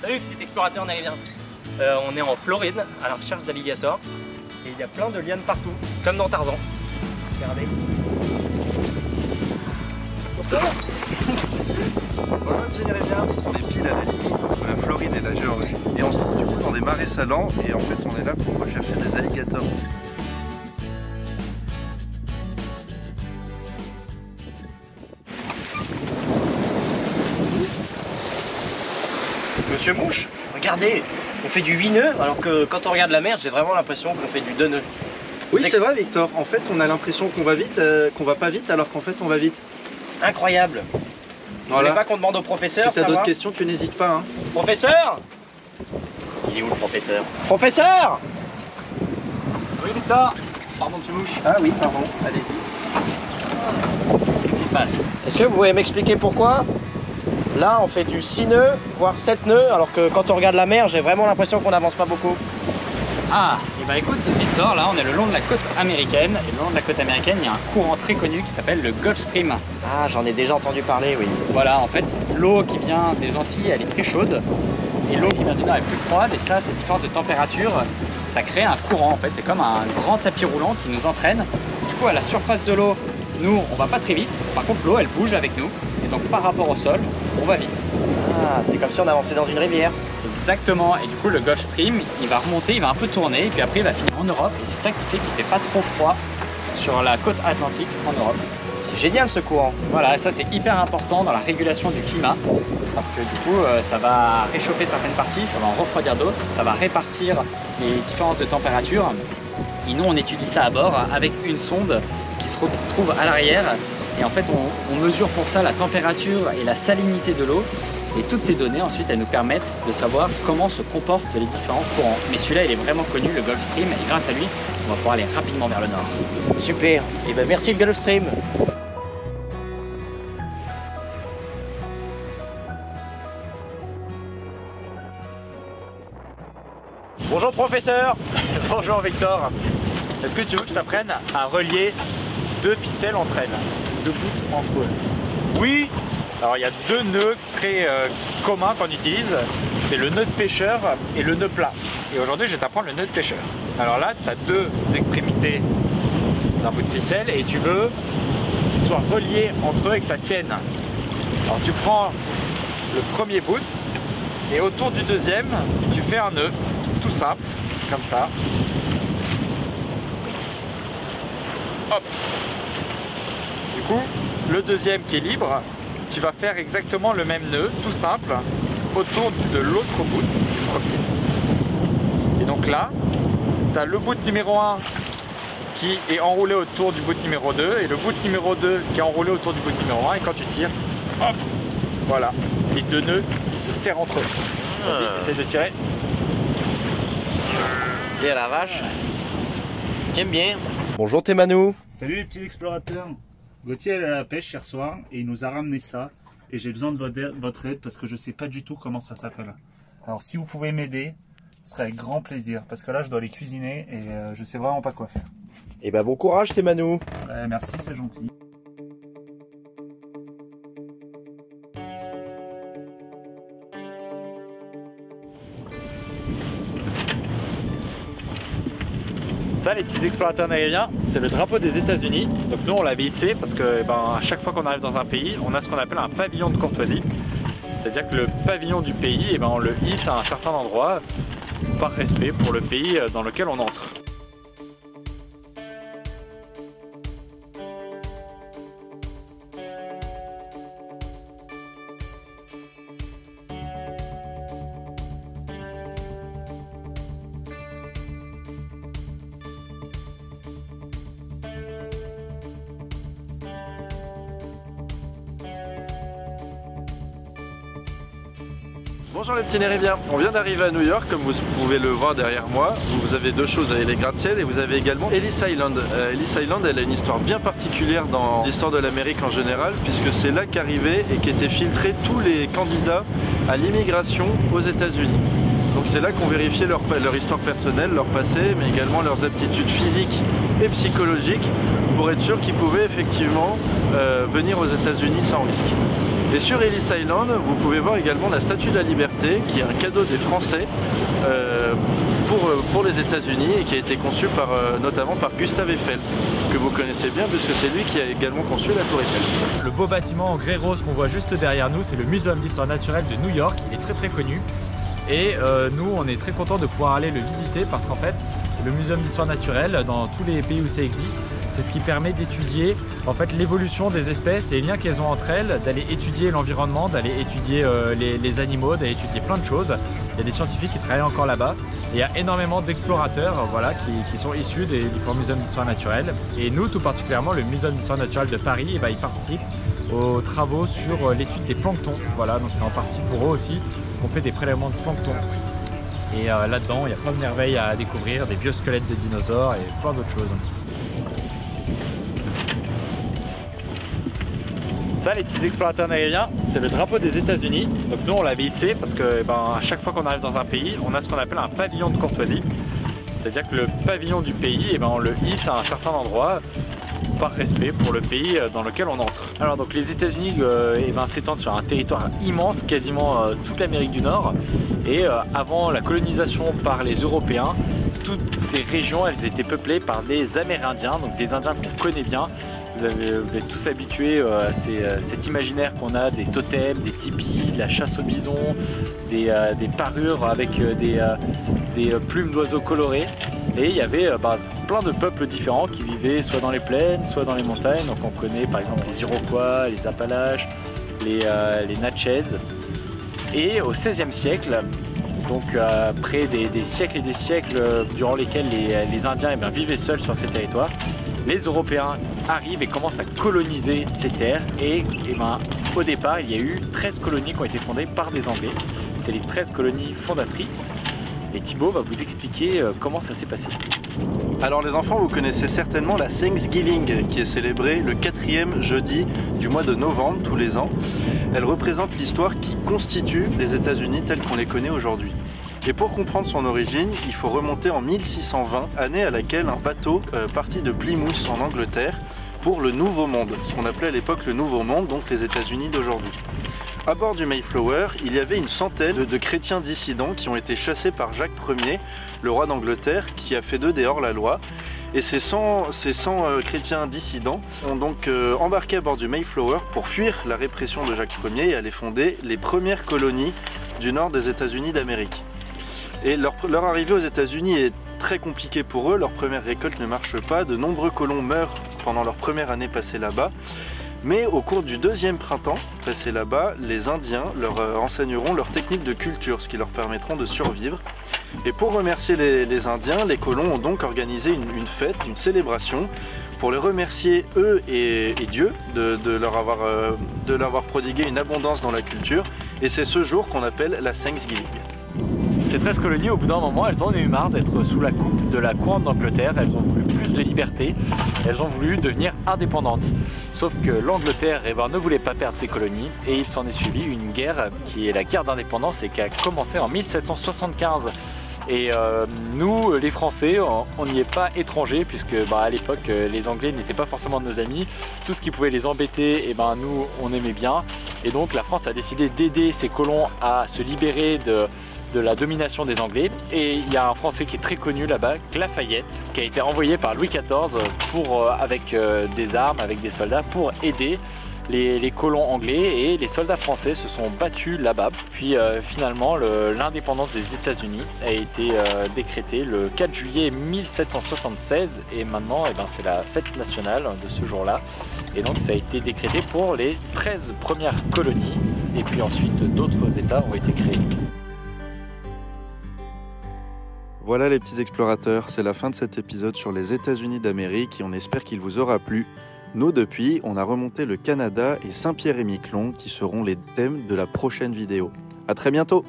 Salut petit explorateur naïvien. On est en Floride à la recherche d'alligators et il y a plein de lianes partout, comme dans Tarzan. Regardez. Bonjour petit Nérésien, on est pile à la limite entre la Floride et la Géorgie et on se trouve du coup dans des marais salants et en fait on est là pour rechercher des alligators. Monsieur Mouche, regardez, on fait du 8 nœuds alors que quand on regarde la mer, j'ai vraiment l'impression qu'on fait du 2 nœuds. Oui c'est vrai Victor, en fait on a l'impression qu'on va vite, qu'on va pas vite alors qu'en fait on va vite. Incroyable. Vous voulez pas qu'on demande au professeur? Si t'as d'autres questions, tu n'hésites pas. Hein. Professeur? Il est où le professeur? Professeur? Oui Victor. Pardon monsieur Mouche. Ah oui, pardon, allez-y. Qu'est-ce qui se passe? Est-ce que vous pouvez m'expliquer pourquoi là on fait du 6 nœuds, voire 7 nœuds, alors que quand on regarde la mer, j'ai vraiment l'impression qu'on n'avance pas beaucoup? Ah, et bah écoute Victor, là on est le long de la côte américaine, et le long de la côte américaine il y a un courant très connu qui s'appelle le Gulf Stream. Ah, j'en ai déjà entendu parler, oui. Voilà, en fait, l'eau qui vient des Antilles, elle est très chaude, et l'eau qui vient du nord est plus froide, et ça, cette différence de température, ça crée un courant, en fait, c'est comme un grand tapis roulant qui nous entraîne. Du coup, à la surface de l'eau, nous, on va pas très vite, par contre, l'eau, elle bouge avec nous, et donc par rapport au sol, on va vite. Ah, c'est comme si on avançait dans une rivière. Exactement, et du coup le Gulf Stream il va remonter, il va un peu tourner et puis après il va finir en Europe et c'est ça qui fait qu'il fait pas trop froid sur la côte atlantique en Europe. C'est génial ce courant. Voilà, ça c'est hyper important dans la régulation du climat parce que du coup ça va réchauffer certaines parties, ça va en refroidir d'autres, ça va répartir les différences de température et nous on étudie ça à bord avec une sonde qui se retrouve à l'arrière et en fait on mesure pour ça la température et la salinité de l'eau. Et toutes ces données, ensuite, elles nous permettent de savoir comment se comportent les différents courants. Mais celui-là, il est vraiment connu, le Gulf Stream, et grâce à lui, on va pouvoir aller rapidement vers le nord. Super. Et ben merci le Gulf Stream. Bonjour professeur. Bonjour Victor. Est-ce que tu veux que je t'apprenne à relier deux ficelles entre elles, deux bouts entre eux? Oui. Alors il y a deux nœuds très communs qu'on utilise, c'est le nœud de pêcheur et le nœud plat. Et aujourd'hui je vais t'apprendre le nœud de pêcheur. Alors là tu as deux extrémités d'un bout de ficelle et tu veux qu'ils soient reliés entre eux et que ça tienne. Alors tu prends le premier bout et autour du deuxième tu fais un nœud tout simple, comme ça. Hop. Du coup le deuxième qui est libre, tu vas faire exactement le même nœud, tout simple, autour de l'autre bout du premier. Et donc là, tu as le bout numéro 1 qui est enroulé autour du bout numéro 2 et le bout numéro 2 qui est enroulé autour du bout numéro 1 et quand tu tires, hop, voilà, les deux nœuds ils se serrent entre eux. Vas-y, essaye de tirer. Tiens la vache. J'aime bien. Bonjour Thémanou. Salut les petits explorateurs. Gauthier est à la pêche hier soir et il nous a ramené ça et j'ai besoin de votre aide parce que je sais pas du tout comment ça s'appelle. Alors si vous pouvez m'aider, ce serait avec grand plaisir parce que là je dois les cuisiner et je sais vraiment pas quoi faire. Et ben bon courage Thémanou. Merci, c'est gentil. Ça les petits explorateurs naïviens, c'est le drapeau des États-Unis. Donc nous on l'avait hissé parce que à chaque fois qu'on arrive dans un pays, on a ce qu'on appelle un pavillon de courtoisie. C'est-à-dire que le pavillon du pays, on le hisse à un certain endroit par respect pour le pays dans lequel on entre. Bonjour les petits Néréviens, on vient d'arriver à New York, comme vous pouvez le voir derrière moi. Vous avez deux choses, vous avez les gratte-ciel et vous avez également Ellis Island. Ellis Island, elle a une histoire bien particulière dans l'histoire de l'Amérique en général, puisque c'est là qu'arrivaient et qu'étaient filtrés tous les candidats à l'immigration aux États-Unis. Donc c'est là qu'on vérifiait leur histoire personnelle, leur passé, mais également leurs aptitudes physiques et psychologiques pour être sûr qu'ils pouvaient effectivement venir aux États-Unis sans risque. Et sur Ellis Island, vous pouvez voir également la Statue de la Liberté, qui est un cadeau des Français pour les États-Unis et qui a été conçu notamment par Gustave Eiffel, que vous connaissez bien puisque c'est lui qui a également conçu la Tour Eiffel. Le beau bâtiment en grès rose qu'on voit juste derrière nous, c'est le Muséum d'Histoire Naturelle de New York. Il est très connu. Et nous, on est très contents de pouvoir aller le visiter parce qu'en fait, le Muséum d'Histoire Naturelle, dans tous les pays où ça existe, c'est ce qui permet d'étudier en fait l'évolution des espèces et les liens qu'elles ont entre elles, d'aller étudier l'environnement, d'aller étudier les animaux, d'aller étudier plein de choses. Il y a des scientifiques qui travaillent encore là-bas et il y a énormément d'explorateurs voilà, qui sont issus des différents musées d'histoire naturelle. Et nous, tout particulièrement, le Muséum d'Histoire Naturelle de Paris, il participe aux travaux sur l'étude des planctons. Voilà, donc c'est en partie pour eux aussi qu'on fait des prélèvements de plancton. Et là-dedans, il y a plein de merveilles à découvrir, des vieux squelettes de dinosaures et plein d'autres choses. Ça, les petits explorateurs aériens, c'est le drapeau des États-Unis. Donc nous, on l'avait hissé parce que à chaque fois qu'on arrive dans un pays, on a ce qu'on appelle un pavillon de courtoisie. C'est-à-dire que le pavillon du pays, on le hisse à un certain endroit par respect pour le pays dans lequel on entre. Alors donc les États-Unis s'étendent sur un territoire immense, quasiment toute l'Amérique du Nord. Et avant la colonisation par les Européens, toutes ces régions, elles étaient peuplées par des Amérindiens, donc des Indiens qu'on connaît bien. Vous êtes tous habitués à cet imaginaire qu'on a des totems, des tipis, de la chasse au bison, des parures avec des plumes d'oiseaux colorées. Et il y avait plein de peuples différents qui vivaient soit dans les plaines, soit dans les montagnes. Donc on connaît par exemple les Iroquois, les Appalaches, les Natchez. Et au XVIe siècle, donc après des siècles et des siècles durant lesquels les Indiens vivaient seuls sur ces territoires, les Européens arrivent et commencent à coloniser ces terres et au départ il y a eu 13 colonies qui ont été fondées par des Anglais. C'est les 13 colonies fondatrices et Thibaut va vous expliquer comment ça s'est passé. Alors les enfants, vous connaissez certainement la Thanksgiving qui est célébrée le 4e jeudi du mois de novembre tous les ans. Elle représente l'histoire qui constitue les États-Unis tels qu'on les connaît aujourd'hui. Et pour comprendre son origine, il faut remonter en 1620, année à laquelle un bateau partit de Plymouth en Angleterre pour le Nouveau Monde, ce qu'on appelait à l'époque le Nouveau Monde, donc les États-Unis d'aujourd'hui. À bord du Mayflower, il y avait une centaine de chrétiens dissidents qui ont été chassés par Jacques Ier, le roi d'Angleterre, qui a fait d'eux des hors-la-loi. Et ces 100 chrétiens dissidents ont donc embarqué à bord du Mayflower pour fuir la répression de Jacques Ier et aller fonder les premières colonies du nord des États-Unis d'Amérique. Et leur arrivée aux États-Unis est très compliquée pour eux, leur première récolte ne marche pas, de nombreux colons meurent pendant leur première année passée là-bas. Mais au cours du deuxième printemps passé là-bas, les Indiens leur enseigneront leurs techniques de culture, ce qui leur permettront de survivre. Et pour remercier les Indiens, les colons ont donc organisé une fête, une célébration, pour les remercier eux et Dieu de leur avoir prodigué une abondance dans la culture. Et c'est ce jour qu'on appelle la Thanksgiving. Ces 13 colonies, au bout d'un moment, elles en ont eu marre d'être sous la coupe de la couronne d'Angleterre. Elles ont voulu plus de liberté. Elles ont voulu devenir indépendantes. Sauf que l'Angleterre ne voulait pas perdre ses colonies et il s'en est suivi une guerre qui est la guerre d'indépendance et qui a commencé en 1775. Et nous, les Français, on n'y est pas étrangers puisque à l'époque, les Anglais n'étaient pas forcément nos amis. Tout ce qui pouvait les embêter, nous, on aimait bien. Et donc la France a décidé d'aider ses colons à se libérer de la domination des Anglais. Et il y a un Français qui est très connu là-bas, Lafayette, qui a été envoyé par Louis XIV avec des armes, avec des soldats pour aider les colons anglais, et les soldats français se sont battus là-bas. Puis finalement l'indépendance des États-Unis a été décrétée le 4 juillet 1776 et maintenant c'est la fête nationale de ce jour-là. Et donc ça a été décrété pour les 13 premières colonies et puis ensuite d'autres États ont été créés. Voilà les petits explorateurs, c'est la fin de cet épisode sur les États-Unis d'Amérique et on espère qu'il vous aura plu. Nous, depuis, on a remonté le Canada et Saint-Pierre-et-Miquelon qui seront les thèmes de la prochaine vidéo. À très bientôt!